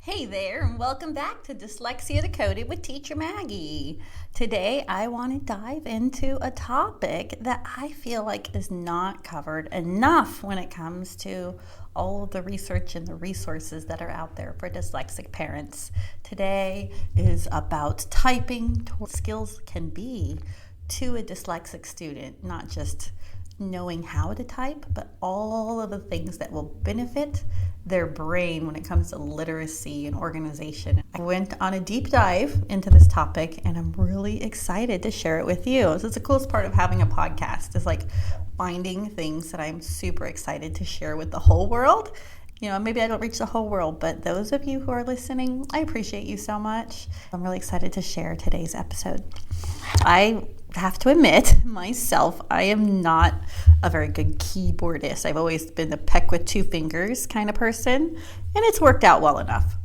Hey there, and welcome back to Dyslexia Decoded with Teacher Maggie. Today, I want to dive into a topic that I feel like is not covered enough when it comes to all of the research and the resources that are out there for dyslexic parents. Today is about typing skills can be to a dyslexic student, not just knowing how to type, but all of the things that will benefit their brain when it comes to literacy and organization. I went on a deep dive into this topic and I'm really excited to share it with you. This is the coolest part of having a podcast, is like finding things that I'm super excited to share with the whole world. Maybe I don't reach the whole world, but those of you who are listening, I appreciate you so much. I'm really excited to share today's episode. I have to admit myself, I am not a very good keyboardist. I've always been the peck with two fingers kind of person, and it's worked out well enough.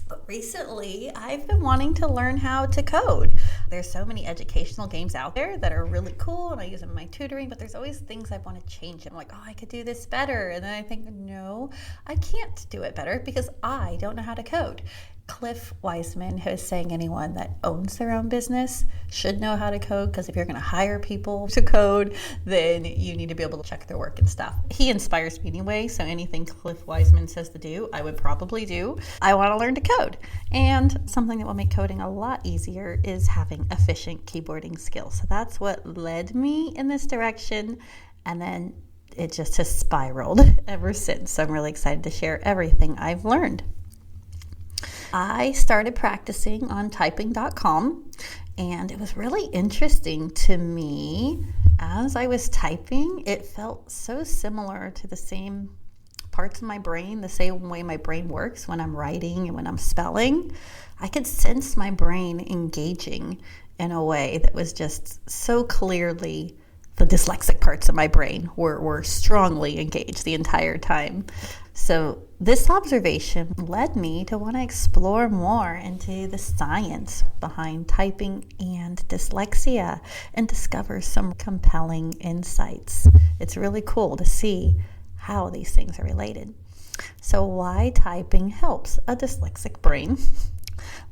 But recently, I've been wanting to learn how to code. There's so many educational games out there that are really cool, and I use them in my tutoring, but there's always things I want to change. I'm like, I could do this better. And then I think, no, I can't do it better because I don't know how to code. Cliff Wiseman, who is saying anyone that owns their own business should know how to code, because if you're going to hire people to code, then you need to be able to check their work and stuff. He inspires me anyway, so anything Cliff Wiseman says to do, I would probably do. I want to learn to code, and something that will make coding a lot easier is having efficient keyboarding skills. So that's what led me in this direction, and then it just has spiraled ever since. So I'm really excited to share everything I've learned. I started practicing on typing.com, and it was really interesting to me. As I was typing, it felt so similar to the same parts of my brain, the same way my brain works when I'm writing and when I'm spelling. I could sense my brain engaging in a way that was just so clearly the dyslexic parts of my brain were strongly engaged the entire time. So this observation led me to want to explore more into the science behind typing and dyslexia and discover some compelling insights. It's really cool to see how these things are related. So why typing helps a dyslexic brain?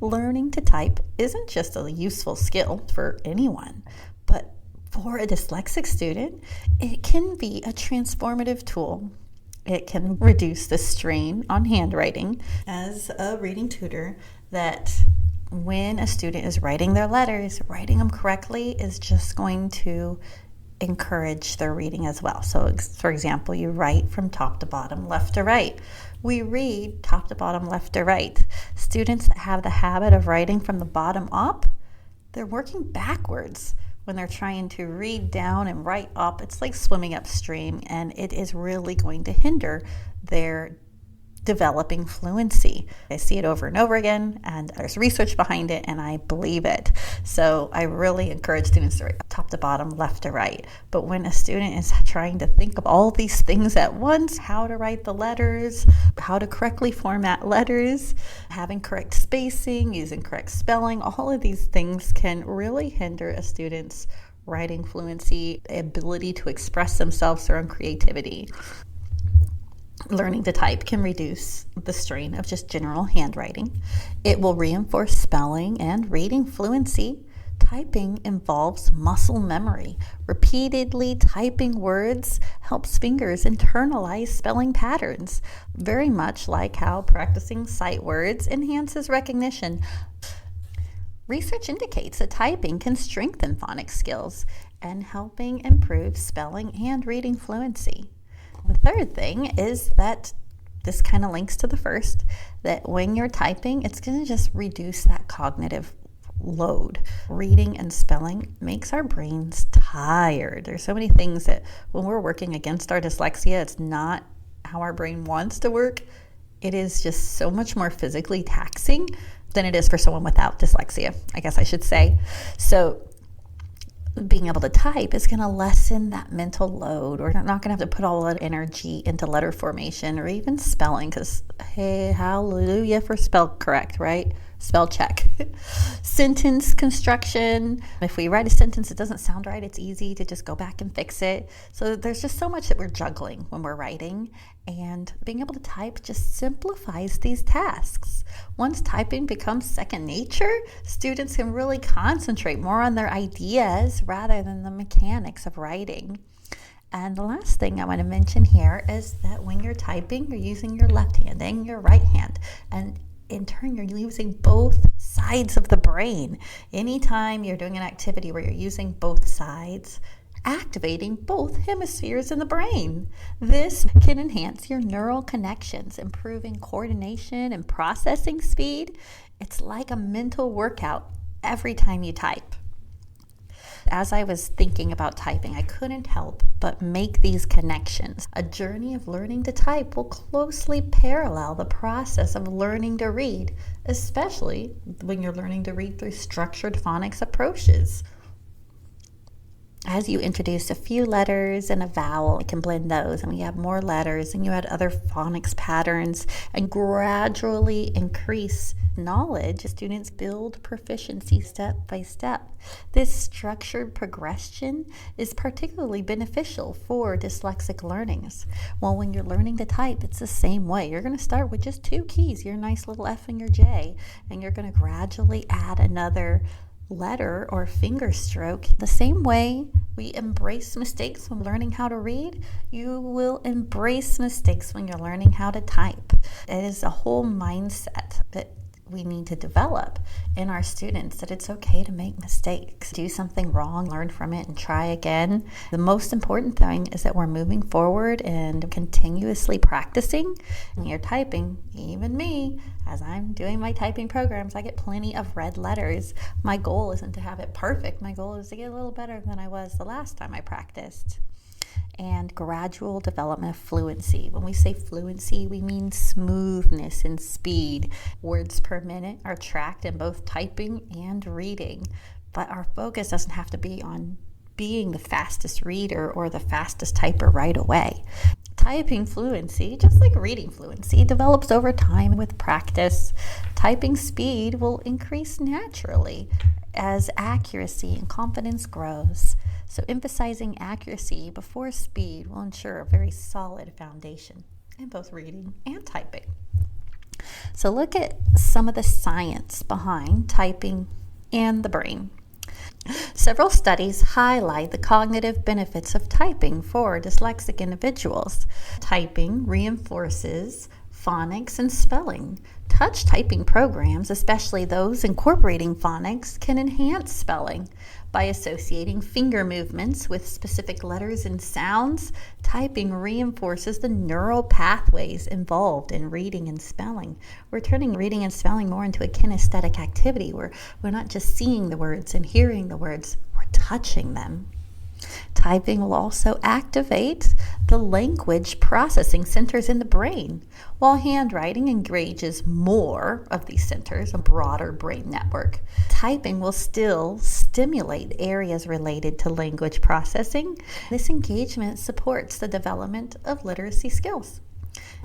Learning to type isn't just a useful skill for anyone, but for a dyslexic student, it can be a transformative tool. It can reduce the strain on handwriting. As a reading tutor, that when a student is writing their letters, writing them correctly is just going to encourage their reading as well. So, for example, you write from top to bottom, left to right. We read top to bottom, left to right. Students that have the habit of writing from the bottom up, they're working backwards. When they're trying to read down and write up, it's like swimming upstream, and it is really going to hinder their developing fluency. I see it over and over again, and there's research behind it, and I believe it. So I really encourage students to write top to bottom, left to right. But when a student is trying to think of all these things at once, how to write the letters, how to correctly format letters, having correct spacing, using correct spelling, all of these things can really hinder a student's writing fluency, ability to express themselves, their own creativity. Learning to type can reduce the strain of just general handwriting. It will reinforce spelling and reading fluency. Typing involves muscle memory. Repeatedly typing words helps fingers internalize spelling patterns, very much like how practicing sight words enhances recognition. Research indicates that typing can strengthen phonics skills and helping improve spelling and reading fluency. The third thing is that this kind of links to the first, that when you're typing, it's going to just reduce that cognitive load. Reading and spelling makes our brains tired. There's so many things that when we're working against our dyslexia, it's not how our brain wants to work. It is just so much more physically taxing than it is for someone without dyslexia, I guess I should say. So being able to type is going to lessen that mental load. We're not going to have to put all that energy into letter formation or even spelling, because hey, hallelujah for spell correct, right? Spell check. Sentence construction. If we write a sentence, it doesn't sound right, it's easy to just go back and fix it. So there's just so much that we're juggling when we're writing, and being able to type just simplifies these tasks. Once typing becomes second nature, students can really concentrate more on their ideas rather than the mechanics of writing. And the last thing I want to mention here is that when you're typing, you're using your left hand and your right hand. And in turn, you're using both sides of the brain. Anytime you're doing an activity where you're using both sides, activating both hemispheres in the brain. This can enhance your neural connections, improving coordination and processing speed. It's like a mental workout every time you type. As I was thinking about typing, I couldn't help but make these connections. A journey of learning to type will closely parallel the process of learning to read, especially when you're learning to read through structured phonics approaches. As you introduce a few letters and a vowel, you can blend those, and you have more letters, and you add other phonics patterns, and gradually increase knowledge. Students build proficiency step by step. This structured progression is particularly beneficial for dyslexic learners. Well, when you're learning to type, it's the same way. You're going to start with just two keys, your nice little F and your J, and you're going to gradually add another letter or finger stroke. The same way we embrace mistakes when learning how to read, you will embrace mistakes when you're learning how to type. It is a whole mindset that we need to develop in our students, that it's okay to make mistakes, do something wrong, learn from it, and try again. The most important thing is that we're moving forward and continuously practicing. When you're typing, even me, as I'm doing my typing programs, I get plenty of red letters. My goal isn't to have it perfect. My goal is to get a little better than I was the last time I practiced. And gradual development of fluency. When we say fluency, we mean smoothness and speed. Words per minute are tracked in both typing and reading, but our focus doesn't have to be on being the fastest reader or the fastest typer right away. Typing fluency, just like reading fluency, develops over time with practice. Typing speed will increase naturally as accuracy and confidence grows. So emphasizing accuracy before speed will ensure a very solid foundation in both reading and typing. So look at some of the science behind typing and the brain. Several studies highlight the cognitive benefits of typing for dyslexic individuals. Typing reinforces phonics and spelling. Touch typing programs, especially those incorporating phonics, can enhance spelling. By associating finger movements with specific letters and sounds, typing reinforces the neural pathways involved in reading and spelling. We're turning reading and spelling more into a kinesthetic activity where we're not just seeing the words and hearing the words, we're touching them. Typing will also activate the language processing centers in the brain, while handwriting engages more of these centers, a broader brain network. Typing will still stimulate areas related to language processing. This engagement supports the development of literacy skills.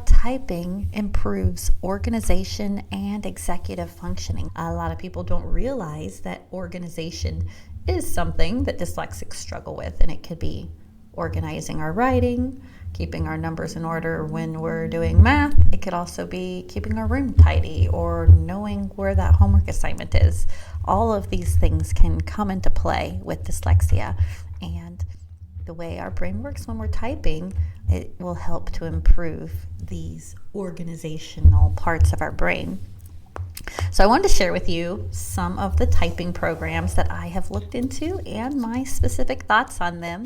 Typing improves organization and executive functioning. A lot of people don't realize that organization is something that dyslexics struggle with, and it could be organizing our writing, keeping our numbers in order when we're doing math. It could also be keeping our room tidy or knowing where that homework assignment is. All of these things can come into play with dyslexia, and the way our brain works when we're typing, it will help to improve these organizational parts of our brain. So I wanted to share with you some of the typing programs that I have looked into and my specific thoughts on them.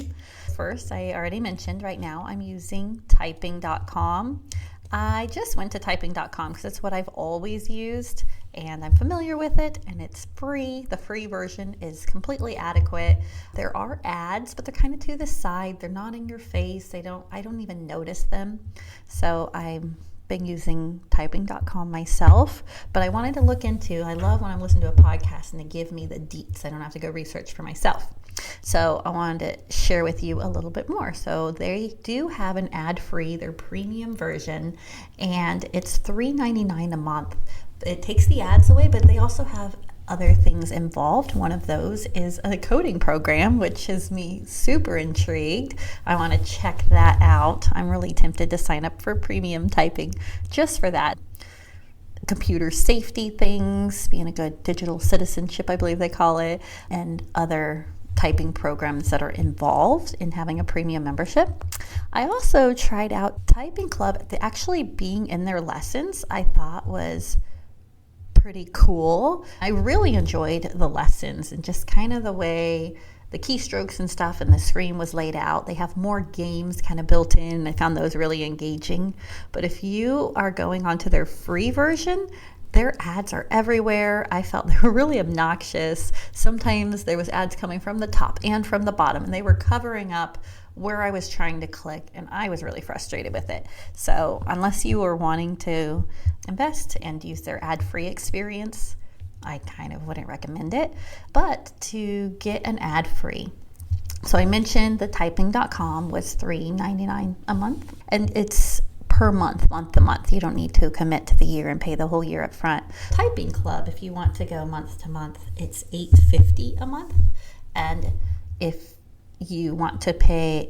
First, I already mentioned right now I'm using typing.com. I just went to typing.com because it's what I've always used and I'm familiar with it, and it's free. The free version is completely adequate. There are ads, but they're kind of to the side. They're not in your face. I don't even notice them. So I've been using typing.com myself, but I wanted to look into, I love when I'm listening to a podcast and they give me the deets. I don't have to go research for myself. So I wanted to share with you a little bit more. So they do have an ad-free, their premium version, and it's $3.99 a month. It takes the ads away, but they also have other things involved. One of those is a coding program, which has me super intrigued. I want to check that out. I'm really tempted to sign up for premium typing just for that. computer safety things, being a good digital citizenship, I believe they call it, and other typing programs that are involved in having a premium membership. I also tried out Typing Club. Actually being in their lessons, I thought was pretty cool. I really enjoyed the lessons and just kind of the way the keystrokes and stuff and the screen was laid out. They have more games kind of built in. I found those really engaging. But if you are going onto their free version, their ads are everywhere. I felt they were really obnoxious. Sometimes there was ads coming from the top and from the bottom, and they were covering up where I was trying to click, and I was really frustrated with it. So unless you are wanting to invest and use their ad-free experience, I kind of wouldn't recommend it. But to get an ad-free, so I mentioned the typing.com was $3.99 a month, and it's per month to month. You don't need to commit to the year and pay the whole year up front. Typing Club, if you want to go month to month, it's $8.50 a month. And if you want to pay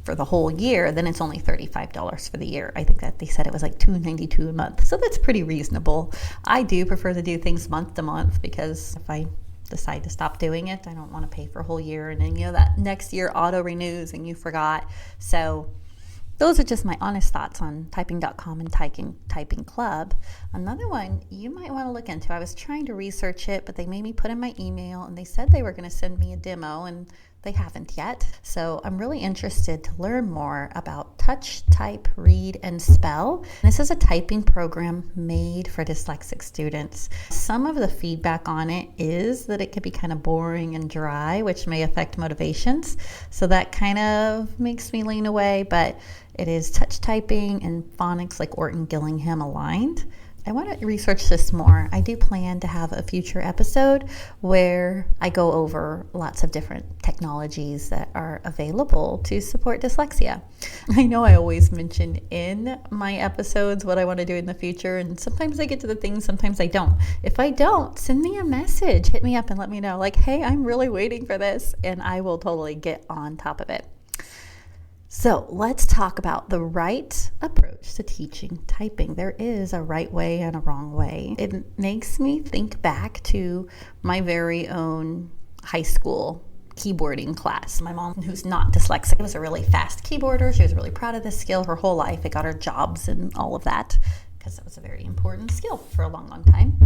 for the whole year, then it's only $35 for the year. I think that they said it was like $2.92 a month. So that's pretty reasonable. I do prefer to do things month to month because if I decide to stop doing it, I don't want to pay for a whole year. And then, that next year auto renews and you forgot. So those are just my honest thoughts on typing.com and Typing Club. Another one you might want to look into. I was trying to research it, but they made me put in my email, and they said they were going to send me a demo, and they haven't yet. So I'm really interested to learn more about Touch, Type, Read, and Spell. This is a typing program made for dyslexic students. Some of the feedback on it is that it can be kind of boring and dry, which may affect motivations. So that kind of makes me lean away, but it is touch typing and phonics like Orton Gillingham aligned. I want to research this more. I do plan to have a future episode where I go over lots of different technologies that are available to support dyslexia. I know I always mention in my episodes what I want to do in the future, and sometimes I get to the things, sometimes I don't. If I don't, send me a message, hit me up and let me know, like, hey, I'm really waiting for this, and I will totally get on top of it. So let's talk about the right approach to teaching typing. There is a right way and a wrong way. It makes me think back to my very own high school keyboarding class. My mom, who's not dyslexic, was a really fast keyboarder. She was really proud of this skill her whole life. It got her jobs and all of that, because it was a very important skill for a long, long time.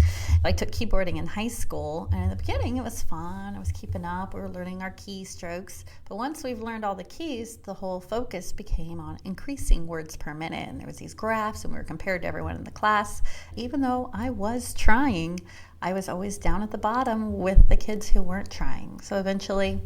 I took keyboarding in high school, and in the beginning it was fun. I was keeping up. We were learning our keystrokes. But once we've learned all the keys, the whole focus became on increasing words per minute. And there was these graphs, and we were compared to everyone in the class. Even though I was trying, I was always down at the bottom with the kids who weren't trying. So eventually,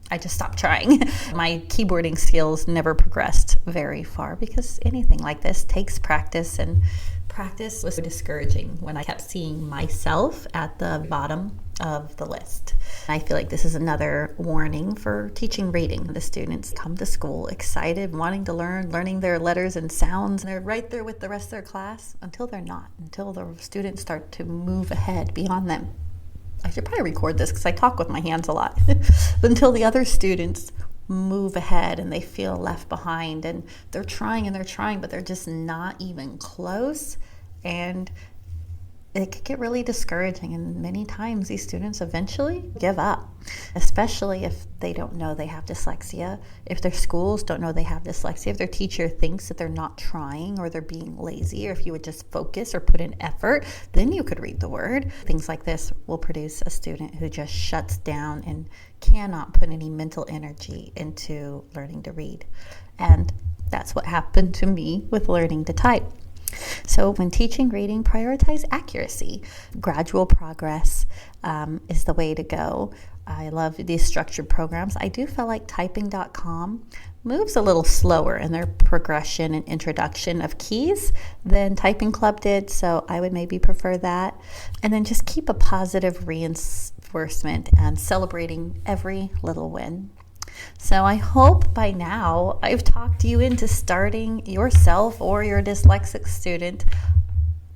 I just stopped trying. My keyboarding skills never progressed very far because anything like this takes practice, and practice was discouraging when I kept seeing myself at the bottom of the list. I feel like this is another warning for teaching reading. The students come to school excited, wanting to learn, learning their letters and sounds, and they're right there with the rest of their class until they're not, until the students start to move ahead beyond them. I should probably record this because I talk with my hands a lot. Until the other students move ahead and they feel left behind, and they're trying, but they're just not even close. And it could get really discouraging, and many times these students eventually give up, especially if they don't know they have dyslexia, if their schools don't know they have dyslexia, if their teacher thinks that they're not trying or they're being lazy, or if you would just focus or put in effort, then you could read the word. Things like this will produce a student who just shuts down and cannot put any mental energy into learning to read. And that's what happened to me with learning to type. So when teaching reading, prioritize accuracy. Gradual progress is the way to go. I love these structured programs. I do feel like typing.com moves a little slower in their progression and introduction of keys than Typing Club did, so I would maybe prefer that. And then just keep a positive reinforcement and celebrating every little win. So I hope by now I've talked you into starting yourself or your dyslexic student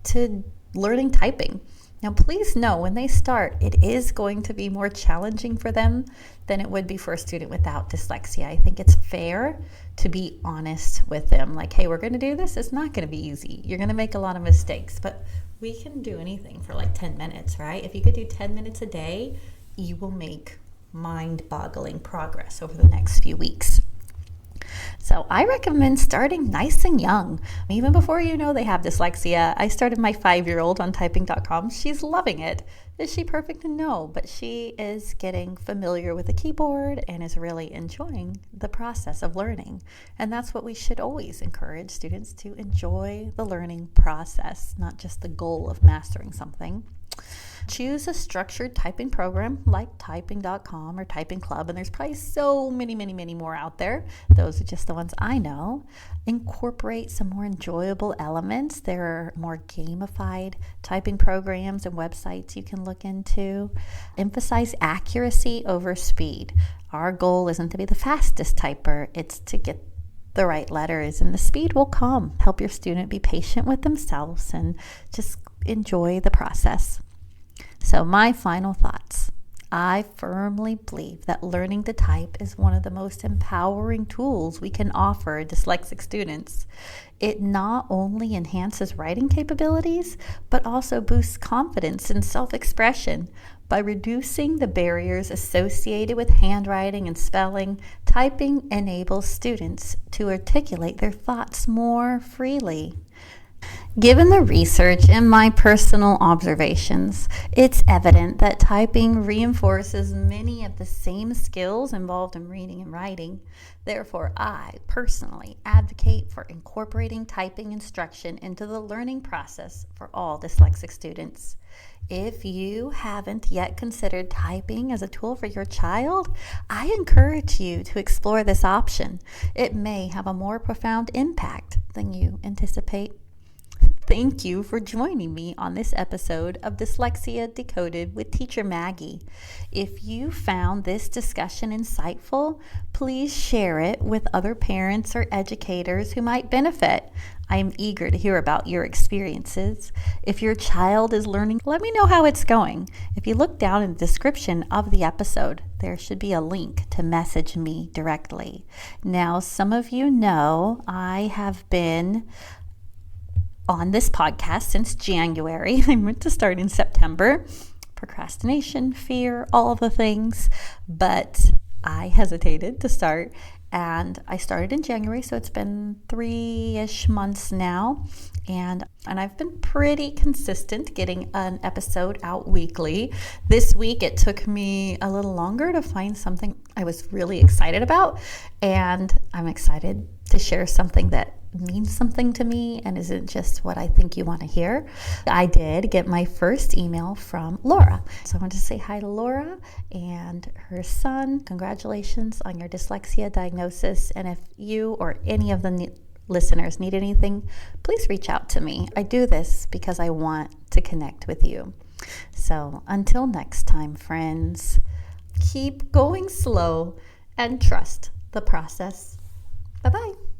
to learning typing. Now, please know when they start, it is going to be more challenging for them than it would be for a student without dyslexia. I think it's fair to be honest with them. Like, hey, we're going to do this. It's not going to be easy. You're going to make a lot of mistakes, but we can do anything for like 10 minutes, right? If you could do 10 minutes a day, you will make mind-boggling progress over the next few weeks. So I recommend starting nice and young. Even before you know they have dyslexia. I started my 5-year-old on typing.com. She's loving it. Is she perfect? No, but she is getting familiar with the keyboard and is really enjoying the process of learning. And that's what we should always encourage students to enjoy the learning process, not just the goal of mastering something. Choose a structured typing program like typing.com or Typing Club, and there's probably so many more out there. Those are just the ones I know. Incorporate some more enjoyable elements. There are more gamified typing programs and websites you can look into. Emphasize accuracy over speed. Our goal isn't to be the fastest typer, it's to get the right letters, and the speed will come. Help your student be patient with themselves and just enjoy the process. So my final thoughts. I firmly believe that learning to type is one of the most empowering tools we can offer dyslexic students. It not only enhances writing capabilities, but also boosts confidence and self-expression. By reducing the barriers associated with handwriting and spelling, typing enables students to articulate their thoughts more freely. Given the research and my personal observations, it's evident that typing reinforces many of the same skills involved in reading and writing. Therefore, I personally advocate for incorporating typing instruction into the learning process for all dyslexic students. If you haven't yet considered typing as a tool for your child, I encourage you to explore this option. It may have a more profound impact than you anticipate. Thank you for joining me on this episode of Dyslexia Decoded with Teacher Maggie. If you found this discussion insightful, please share it with other parents or educators who might benefit. I am eager to hear about your experiences. If your child is learning, let me know how it's going. If you look down in the description of the episode, there should be a link to message me directly. Now, some of you know I have been on this podcast since January. I meant to start in September. Procrastination, fear, all the things, but I hesitated to start, and I started in January, so it's been 3-ish months now, and I've been pretty consistent getting an episode out weekly. This week it took me a little longer to find something I was really excited about, and I'm excited to share something that means something to me and isn't just what I think you want to hear. I did get my first email from Laura. So I want to say hi to Laura and her son. Congratulations on your dyslexia diagnosis. And if you or any of the listeners need anything, please reach out to me. I do this because I want to connect with you. So until next time, friends, keep going slow and trust the process. Bye-bye.